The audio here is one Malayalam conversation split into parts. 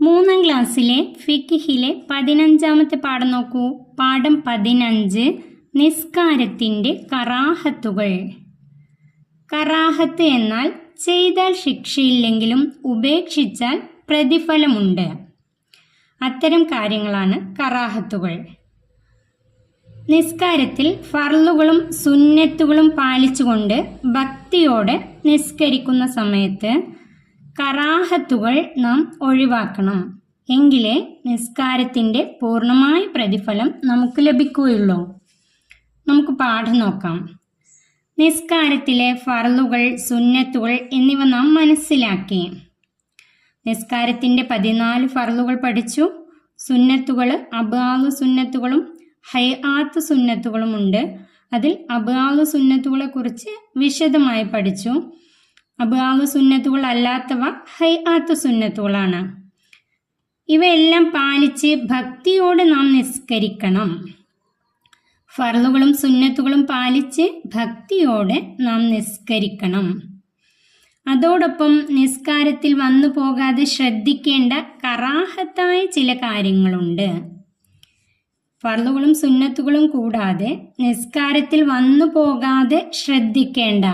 മൂന്നാം ക്ലാസ്സിലെ ഫിഖ്ഹിലെ 15ാമത്തെ പാഠം നോക്കൂ. പാഠം 15 നിസ്കാരത്തിൻ്റെ കറാഹത്തുകൾ. കറാഹത്ത് എന്നാൽ ചെയ്താൽ ശിക്ഷയില്ലെങ്കിലും ഉപേക്ഷിച്ചാൽ പ്രതിഫലമുണ്ട്. അത്തരം കാര്യങ്ങളാണ് കറാഹത്തുകൾ. നിസ്കാരത്തിൽ ഫർളുകളും സുന്നത്തുകളും പാലിച്ചുകൊണ്ട് ഭക്തിയോടെ നിസ്കരിക്കുന്ന സമയത്ത് കറാഹത്തുകൾ നാം ഒഴിവാക്കണം. എങ്കിലേ നിസ്കാരത്തിൻ്റെ പൂർണ്ണമായ പ്രതിഫലം നമുക്ക് ലഭിക്കുകയുള്ളൂ. നമുക്ക് പാഠം നോക്കാം. നിസ്കാരത്തിലെ ഫർളുകൾ, സുന്നത്തുകൾ എന്നിവ നാം മനസ്സിലാക്കി. നിസ്കാരത്തിൻ്റെ 14 ഫർളുകൾ പഠിച്ചു. സുന്നത്തുകൾ അബ്ആദു സുന്നത്തുകളും ഹൈആത്ത് സുന്നത്തുകളുമുണ്ട്. അതിൽ അബ്ആദു സുന്നത്തുകളെ കുറിച്ച് വിശദമായി പഠിച്ചു. അബ്ആദു സുന്നത്തുകൾ അല്ലാത്തവ ഹൈആത്ത് സുന്നത്തുകളാണ്. ഇവയെല്ലാം പാലിച്ച് ഭക്തിയോടെ നാം നിസ്കരിക്കണം. ഫർളുകളും സുന്നത്തുകളും പാലിച്ച് ഭക്തിയോടെ നാം നിസ്കരിക്കണം. അതോടൊപ്പം നിസ്കാരത്തിൽ വന്നു പോകാതെ ശ്രദ്ധിക്കേണ്ട കറാഹത്തായ ചില കാര്യങ്ങളുണ്ട്. ഫർളുകളും സുന്നത്തുകളും കൂടാതെ നിസ്കാരത്തിൽ വന്നു പോകാതെ ശ്രദ്ധിക്കേണ്ട,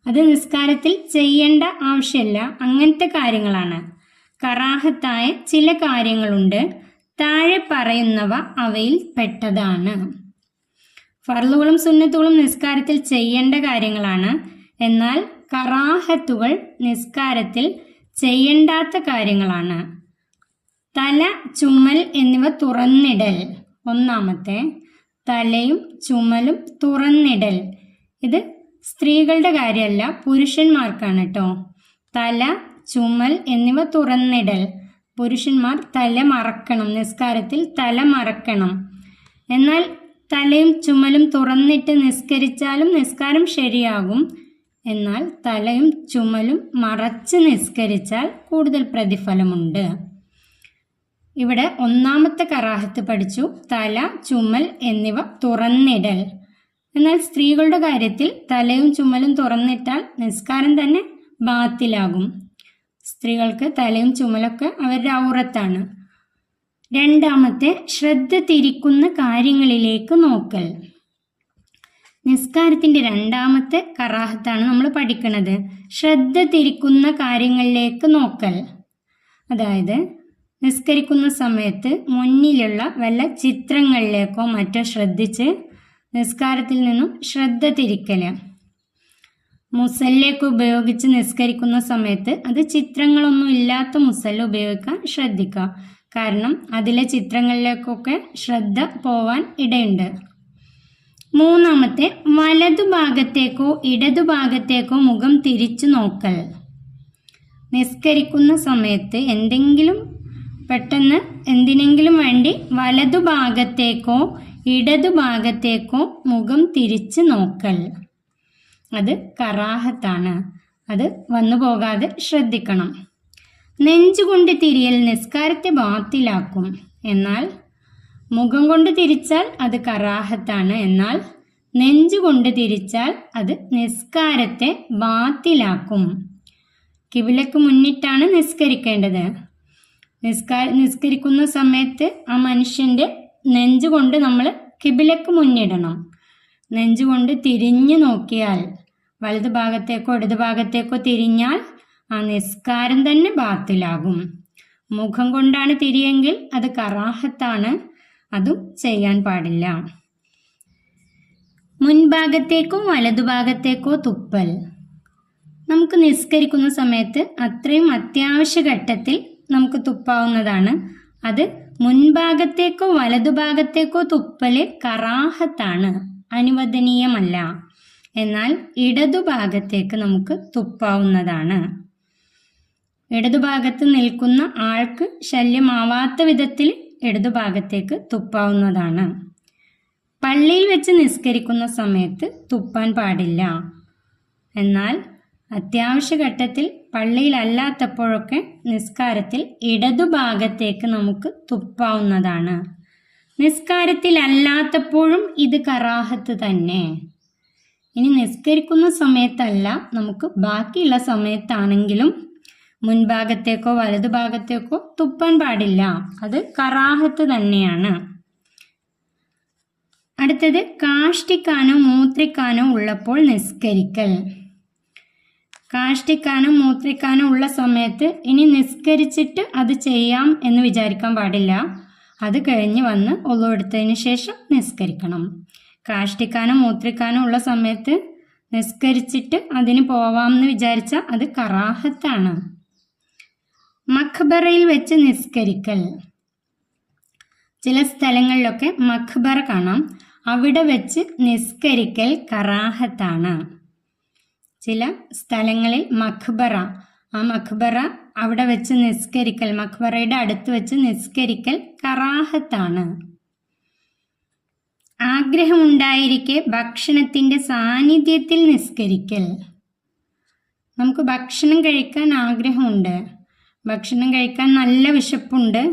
അത് നിസ്കാരത്തിൽ ചെയ്യേണ്ട ആവശ്യമില്ല, അങ്ങനത്തെ കാര്യങ്ങളാണ്. കറാഹത്തായ ചില കാര്യങ്ങളുണ്ട്. താഴെ പറയുന്നവ അവയിൽ പെട്ടതാണ്. ഫർളുകളും സുന്നത്തുകളും നിസ്കാരത്തിൽ ചെയ്യേണ്ട കാര്യങ്ങളാണ്. എന്നാൽ കറാഹത്തുകൾ നിസ്കാരത്തിൽ ചെയ്യേണ്ടാത്ത കാര്യങ്ങളാണ്. തല, ചുമൽ എന്നിവ തുറന്നിടൽ. ഒന്നാമത്തെ, തലയും ചുമലും തുറന്നിടൽ. ഇത് സ്ത്രീകളുടെ കാര്യമല്ല, പുരുഷന്മാർക്കാണ് കേട്ടോ. തല, ചുമൽ എന്നിവ തുറന്നിടൽ. പുരുഷന്മാർ തല മറക്കണം, നിസ്കാരത്തിൽ തല മറക്കണം. എന്നാൽ തലയും ചുമലും തുറന്നിട്ട് നിസ്കരിച്ചാലും നിസ്കാരം ശരിയാകും. എന്നാൽ തലയും ചുമലും മറച്ച് നിസ്കരിച്ചാൽ കൂടുതൽ പ്രതിഫലമുണ്ട്. ഇവിടെ ഒന്നാമത്തെ കറാഹത്ത് പഠിച്ചു, തല, ചുമൽ എന്നിവ തുറന്നിടൽ. എന്നാൽ സ്ത്രീകളുടെ കാര്യത്തിൽ തലയും ചുമലും തുറന്നിട്ടാൽ നിസ്കാരം തന്നെ ബാത്തിലാകും. സ്ത്രീകൾക്ക് തലയും ചുമലൊക്കെ അവരുടെ ഔറത്താണ്. രണ്ടാമത്തെ, ശ്രദ്ധ തിരിക്കുന്ന കാര്യങ്ങളിലേക്ക് നോക്കൽ. നിസ്കാരത്തിൻ്റെ രണ്ടാമത്തെ കറാഹത്താണ് നമ്മൾ പഠിക്കുന്നത്. ശ്രദ്ധ തിരിക്കുന്ന കാര്യങ്ങളിലേക്ക് നോക്കൽ. അതായത് നിസ്കരിക്കുന്ന സമയത്ത് മുന്നിലുള്ള വല്ല ചിത്രങ്ങളിലേക്കോ മറ്റോ ശ്രദ്ധിച്ച് നിസ്കാരത്തിൽ നിന്നും ശ്രദ്ധ തിരിക്കൽ. മുസല്ലയൊക്കെ ഉപയോഗിച്ച് നിസ്കരിക്കുന്ന സമയത്ത് അത് ചിത്രങ്ങളൊന്നും ഇല്ലാത്ത മുസല്ല ഉപയോഗിക്കാൻ ശ്രദ്ധിക്കുക. കാരണം അതിലെ ചിത്രങ്ങളിലേക്കൊക്കെ ശ്രദ്ധ പോവാൻ ഇടയുണ്ട്. മൂന്നാമത്തെ, വലതുഭാഗത്തേക്കോ ഇടതുഭാഗത്തേക്കോ മുഖം തിരിച്ചു നോക്കൽ. നിസ്കരിക്കുന്ന സമയത്ത് പെട്ടെന്ന് എന്തിനെങ്കിലും വേണ്ടി വലതുഭാഗത്തേക്കോ ഇടതുഭാഗത്തേക്കോ മുഖം തിരിച്ച് നോക്കൽ, അത് കറാഹത്താണ്. അത് വന്നു പോകാതെ ശ്രദ്ധിക്കണം. നെഞ്ചുകൊണ്ട് തിരിയൽ നിസ്കാരത്തെ ബാത്തിലാക്കും. എന്നാൽ മുഖം കൊണ്ട് തിരിച്ചാൽ അത് കറാഹത്താണ്. എന്നാൽ നെഞ്ചുകൊണ്ട് തിരിച്ചാൽ അത് നിസ്കാരത്തെ ബാത്തിലാക്കും. കിബിലക്ക് മുന്നിട്ടാണ് നിസ്കരിക്കേണ്ടത്. നിസ്കരിക്കുന്ന സമയത്ത് ആ മനുഷ്യൻ്റെ നെഞ്ചുകൊണ്ട് നമ്മൾ കിബിലക്ക് മുന്നിടണം. നെഞ്ചുകൊണ്ട് തിരിഞ്ഞു നോക്കിയാൽ, വലതു ഭാഗത്തേക്കോ ഇടതു ഭാഗത്തേക്കോ തിരിഞ്ഞാൽ ആ നിസ്കാരം തന്നെ ബാത്തിലാകും. മുഖം കൊണ്ടാണ് തിരിയെങ്കിൽ അത് കറാഹത്താണ്, അതും ചെയ്യാൻ പാടില്ല. മുൻഭാഗത്തേക്കോ വലതുഭാഗത്തേക്കോ തുപ്പൽ. നമുക്ക് നിസ്കരിക്കുന്ന സമയത്ത് അത്രയും അത്യാവശ്യ ഘട്ടത്തിൽ നമുക്ക് തുപ്പാവുന്നതാണ്. അത് മുൻഭാഗത്തേക്കോ വലതുഭാഗത്തേക്കോ തുപ്പല് കറാഹത്താണ്, അനുവദനീയമല്ല. എന്നാൽ ഇടതുഭാഗത്തേക്ക് നമുക്ക് തുപ്പാവുന്നതാണ്. ഇടതുഭാഗത്ത് നിൽക്കുന്ന ആൾക്ക് ശല്യമാവാത്ത വിധത്തിൽ ഇടതുഭാഗത്തേക്ക് തുപ്പാവുന്നതാണ്. പള്ളിയിൽ വെച്ച് നിസ്കരിക്കുന്ന സമയത്ത് തുപ്പാൻ പാടില്ല. എന്നാൽ അത്യാവശ്യ ഘട്ടത്തിൽ പള്ളിയിലല്ലാത്തപ്പോഴൊക്കെ നിസ്കാരത്തിൽ ഇടതുഭാഗത്തേക്ക് നമുക്ക് തുപ്പാവുന്നതാണ്. നിസ്കാരത്തിലല്ലാത്തപ്പോഴും ഇത് കറാഹത്ത് തന്നെ. ഇനി നിസ്കരിക്കുന്ന സമയത്തല്ല, നമുക്ക് ബാക്കിയുള്ള സമയത്താണെങ്കിലും മുൻഭാഗത്തേക്കോ വലതുഭാഗത്തേക്കോ തുപ്പാൻ പാടില്ല. അത് കറാഹത്ത് തന്നെയാണ്. അടുത്തത് കാഷ്ടിക്കാനോ മൂത്രിക്കാനോ ഉള്ളപ്പോൾ നിസ്കരിക്കൽ. കാഷ്ടിക്കാനോ മൂത്രിക്കാനോ ഉള്ള സമയത്ത് ഇനി നിസ്കരിച്ചിട്ട് അത് ചെയ്യാം എന്ന് വിചാരിക്കാൻ പാടില്ല. അത് കഴിഞ്ഞ് വന്ന് ഒളു എടുത്തതിന് ശേഷം നിസ്കരിക്കണം. കാഷ്ടിക്കാനോ മൂത്രിക്കാനോ ഉള്ള സമയത്ത് നിസ്കരിച്ചിട്ട് അതിന് പോവാമെന്ന് വിചാരിച്ചാൽ അത് കറാഹത്താണ്. മഖ്ബറയിൽ വെച്ച് നിസ്കരിക്കൽ. ചില സ്ഥലങ്ങളിലൊക്കെ മഖ്ബറ കാണാം, അവിടെ വെച്ച് നിസ്കരിക്കൽ കറാഹത്താണ്. ചില സ്ഥലങ്ങളിൽ മഖ്ബറ, ആ മഖ്ബറ അവിടെ വെച്ച് നിസ്കരിക്കൽ, മഖ്ബറയുടെ അടുത്ത് വെച്ച് നിസ്കരിക്കൽ കറാഹത്താണ്. ആഗ്രഹമുണ്ടായിരിക്കെ ഭക്ഷണത്തിൻ്റെ സാന്നിധ്യത്തിൽ നിസ്കരിക്കൽ. നമുക്ക് ഭക്ഷണം കഴിക്കാൻ ആഗ്രഹമുണ്ട്, ഭക്ഷണം കഴിക്കാൻ നല്ല വിശപ്പുണ്ട്,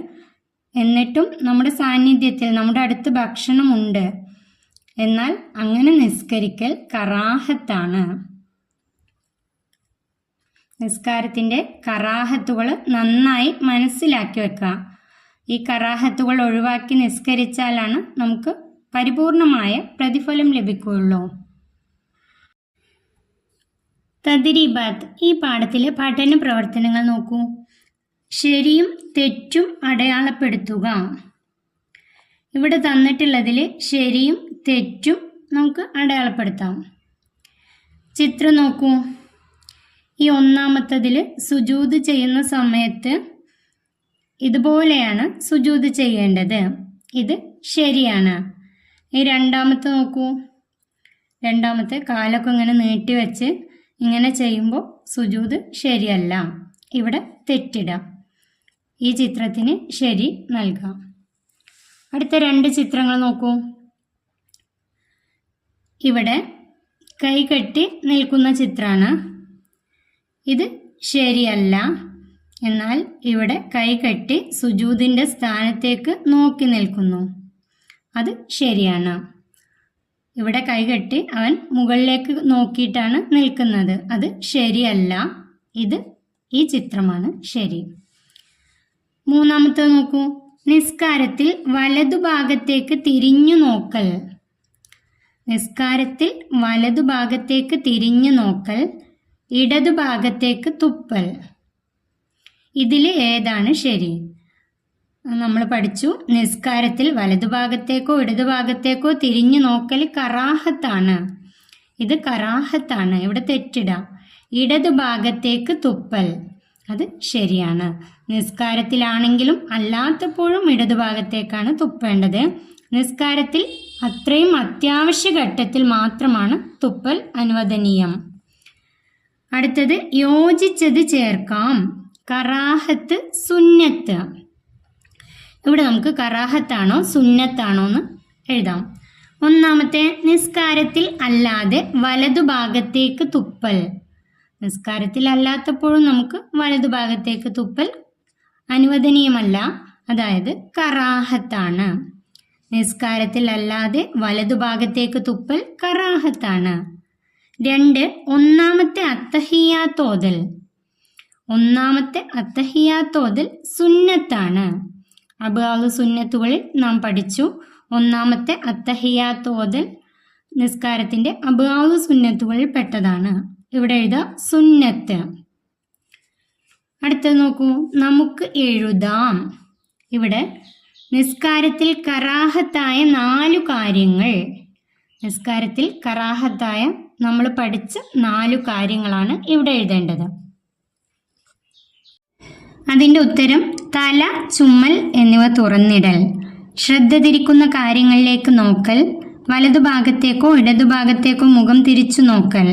എന്നിട്ടും നമ്മുടെ സാന്നിധ്യത്തിൽ നമ്മുടെ അടുത്ത് ഭക്ഷണമുണ്ട്, എന്നാൽ അങ്ങനെ നിസ്കരിക്കൽ കറാഹത്താണ്. നിസ്കാരത്തിൻ്റെ കറാഹത്തുകൾ നന്നായി മനസ്സിലാക്കി വെക്കുക. ഈ കറാഹത്തുകൾ ഒഴിവാക്കി നിസ്കരിച്ചാലാണ് നമുക്ക് പരിപൂർണമായ പ്രതിഫലം ലഭിക്കുകയുള്ളൂ. തദ്രീബാത്ത്. ഈ പാഠത്തിലെ പഠന പ്രവർത്തനങ്ങൾ നോക്കൂ. ശരിയും തെറ്റും അടയാളപ്പെടുത്തുക. ഇവിടെ തന്നിട്ടുള്ളതിൽ ശരിയും തെറ്റും നമുക്ക് അടയാളപ്പെടുത്താം. ചിത്രം നോക്കൂ. ഈ ഒന്നാമത്തതിൽ സുജൂദ് ചെയ്യുന്ന സമയത്ത് ഇതുപോലെയാണ് സുജൂദ് ചെയ്യേണ്ടത്, ഇത് ശരിയാണ്. ഈ രണ്ടാമത്തെ നോക്കൂ. രണ്ടാമത്തെ കാലൊക്കെ ഇങ്ങനെ നീട്ടി വെച്ച് ഇങ്ങനെ ചെയ്യുമ്പോൾ സുജൂദ് ശരിയല്ല, ഇവിടെ തെറ്റിടാം. ഈ ചിത്രത്തിന് ശരി നൽകാം. അടുത്ത രണ്ട് ചിത്രങ്ങൾ നോക്കൂ. ഇവിടെ കൈ കെട്ടി നിൽക്കുന്ന ചിത്രമാണ്, ഇത് ശരിയല്ല. എന്നാൽ ഇവിടെ കൈ കെട്ടി സുജൂദിൻ്റെ സ്ഥാനത്തേക്ക് നോക്കി നിൽക്കുന്നു, അത് ശരിയാണ്. ഇവിടെ കൈ കെട്ടി അവൻ മുകളിലേക്ക് നോക്കിയിട്ടാണ് നിൽക്കുന്നത്, അത് ശരിയല്ല. ഇത് ഈ ചിത്രമാണ് ശരി. മൂന്നാമത്തെ നോക്കൂ. നിസ്കാരത്തിൽ വലതുഭാഗത്തേക്ക് തിരിഞ്ഞു നോക്കൽ. നിസ്കാരത്തിൽ വലതുഭാഗത്തേക്ക് തിരിഞ്ഞു നോക്കൽ, ഇടതുഭാഗത്തേക്ക് തുപ്പൽ. ഇതിൽ ഏതാണ് ശരി? നമ്മൾ പഠിച്ചു, നിസ്കാരത്തിൽ വലതുഭാഗത്തേക്കോ ഇടതുഭാഗത്തേക്കോ തിരിഞ്ഞു നോക്കൽ കറാഹത്താണ്, ഇത് കറാഹത്താണ്, ഇവിടെ തെറ്റിടാം. ഇടതുഭാഗത്തേക്ക് തുപ്പൽ, അത് ശരിയാണ്. നിസ്കാരത്തിലാണെങ്കിലും അല്ലാത്തപ്പോഴും ഇടതുഭാഗത്തേക്കാണ് തുപ്പേണ്ടത്. നിസ്കാരത്തിൽ അത്രയും അത്യാവശ്യ ഘട്ടത്തിൽ മാത്രമാണ് തുപ്പൽ അനുവദനീയം. അടുത്തത് യോജിച്ചത് ചേർക്കാം. കറാഹത്ത്, സുന്നത്ത്. ഇവിടെ നമുക്ക് കറാഹത്താണോ സുന്നത്താണോ എന്ന് എഴുതാം. ഒന്നാമത്തെ, നിസ്കാരത്തിൽ അല്ലാതെ വലതുഭാഗത്തേക്ക് തുപ്പൽ. നിസ്കാരത്തിൽ അല്ലാത്തപ്പോഴും നമുക്ക് വലതുഭാഗത്തേക്ക് തുപ്പൽ അനുവദനീയമല്ല, അതായത് കറാഹത്താണ്. നിസ്കാരത്തിൽ അല്ലാതെ വലതുഭാഗത്തേക്ക് തുപ്പൽ കറാഹത്താണ്. രണ്ട്, ഒന്നാമത്തെ അത്തഹിയ്യാത്തോതൽ. ഒന്നാമത്തെ അത്തഹിയ്യാത്തോതൽ സുന്നത്താണ്. അബ്വാബ് സുന്നത്തുകളിൽ നാം പഠിച്ചു, ഒന്നാമത്തെ അത്തഹിയ്യാത്തോതൽ നിസ്കാരത്തിൻ്റെ അബ്വാബ് സുന്നത്തുകളിൽ പെട്ടതാണ്. ഇവിടെ എഴുതാം സുന്നത്ത്. അടുത്തത് നോക്കൂ. നമുക്ക് എഴുതാം. ഇവിടെ നിസ്കാരത്തിൽ കറാഹത്തായ 4 കാര്യങ്ങൾ. നിസ്കാരത്തിൽ കറാഹത്തായ നമ്മൾ പഠിച്ച 4 കാര്യങ്ങളാണ് ഇവിടെ എഴുതേണ്ടത്. അതിൻ്റെ ഉത്തരം തല, ചുമൽ എന്നിവ തുറന്നിടൽ, ശ്രദ്ധ തിരിക്കുന്ന കാര്യങ്ങളിലേക്ക് നോക്കൽ, വലതുഭാഗത്തേക്കോ ഇടതുഭാഗത്തേക്കോ മുഖം തിരിച്ചു നോക്കൽ,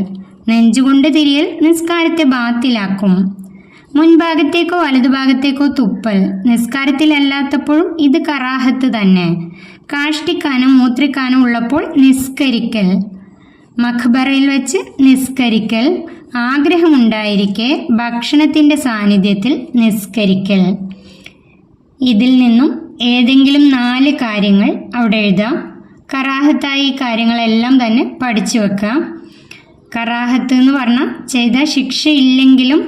നെഞ്ചുകൊണ്ട് തിരിയൽ നിസ്കാരത്തെ ബാത്തിലാക്കും, മുൻഭാഗത്തേക്കോ വലതുഭാഗത്തേക്കോ തുപ്പൽ നിസ്കാരത്തിലല്ലാത്തപ്പോഴും ഇത് കറാഹത്ത് തന്നെ, കാഷ്ടിക്കാനും മൂത്രിക്കാനും ഉള്ളപ്പോൾ നിസ്കരിക്കൽ, മഖ്ബറയിൽ വെച്ച് നിസ്കരിക്കൽ, ആഗ്രഹമുണ്ടായിരിക്കെ ഭക്ഷണത്തിൻ്റെ സാന്നിധ്യത്തിൽ നിസ്കരിക്കൽ. ഇതിൽ നിന്നും ഏതെങ്കിലും 4 കാര്യങ്ങൾ അവിടെ എഴുതാം. കറാഹത്തായ ഈ കാര്യങ്ങളെല്ലാം തന്നെ പഠിച്ചു വെക്കാം. കറാഹത്ത് എന്ന് പറഞ്ഞാൽ ചെയ്ത ശിക്ഷയില്ലെങ്കിലും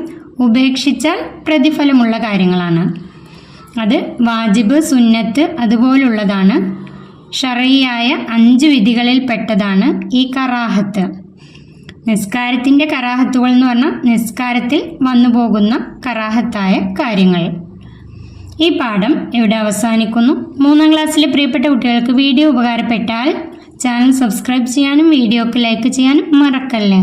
ഉപേക്ഷിച്ചാൽ പ്രതിഫലമുള്ള കാര്യങ്ങളാണ്. അത് വാജിബ്, സുന്നത്ത് അതുപോലുള്ളതാണ്. ശർഈയായ 5 വിധികളിൽ പെട്ടതാണ് ഈ കറാഹത്ത്. നിസ്കാരത്തിൻ്റെ കറാഹത്തുകൾ എന്ന് പറഞ്ഞാൽ നിസ്കാരത്തിൽ വന്നു പോകുന്ന കറാഹത്തായ കാര്യങ്ങൾ. ഈ പാഠം ഇവിടെ അവസാനിക്കുന്നു. 3ാം ക്ലാസ്സിലെ പ്രിയപ്പെട്ട കുട്ടികൾക്ക് വീഡിയോ ഉപകാരപ്പെട്ടാൽ ചാനൽ സബ്സ്ക്രൈബ് ചെയ്യാനും വീഡിയോക്ക് ലൈക്ക് ചെയ്യാനും മറക്കല്ലേ.